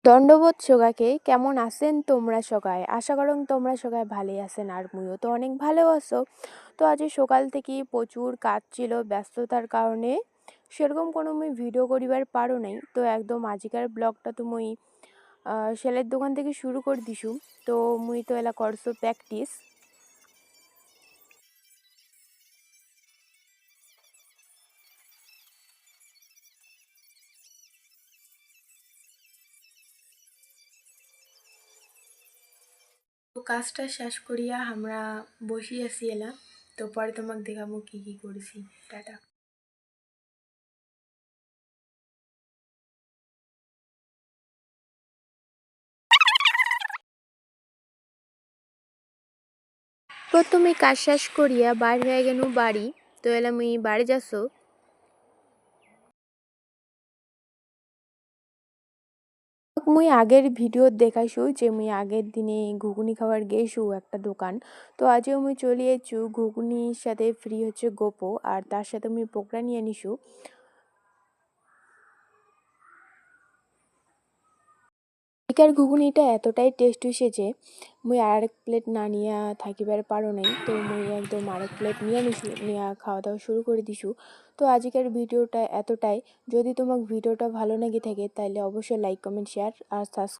দণ্ডবোধ সগাকে কেমন আছেন তোমরা সবাই? আশা করং তোমরা সবাই ভালোই আছেন আর মুইও তো অনেক ভালো আছো। তো আজ সকাল থেকে প্রচুর কাজ ছিল, ব্যস্ততার কারণে সেরকম কোনো মুই ভিডিও করিবার পারো নাই। তো একদম আজিকার ব্লগটা তো মুই সেলের দোকান থেকে শুরু করে দিছু। তো মুই তো এলা করছো প্র্যাকটিস। তো কাজটা শেষ করিয়া আমরা বসি আছি এলা। তো পরে তোমাকে দেখাবো কি কি করেছি। টাটা। প্রথমে কাজ শেষ করিয়া বাইর হয়ে গেল বাড়ি। তো এলা মুই বাড়ি যাচ্ছ। মুই আগের ভিডিও দেখাইছু যে মুই আগের দিনে ঘুগনি খাবার গেছু একটা দোকান। তো আজও মুই চলে এসেছু ঘুগনির সাথে ফ্রি হচ্ছে গোপো, আর তার সাথে মুই পোকড়া নিয়ে নিছু। এখানকার ঘুগনিটা এতটাই টেস্ট হয়েছে যে মুই আরেক প্লেট না নিয়ে থাকিবার পারো নাই। তো মুই একদম আরেক প্লেট নিয়ে নিছু, নিয়ে খাওয়া দাওয়া শুরু করে দিছু। তো আজকের ভিডিওটা এতটাই। যদি তোমার ভিডিওটা ভালো লেগে থাকে তাহলে অবশ্যই লাইক কমেন্ট শেয়ার আর সাবস্ক্রাইব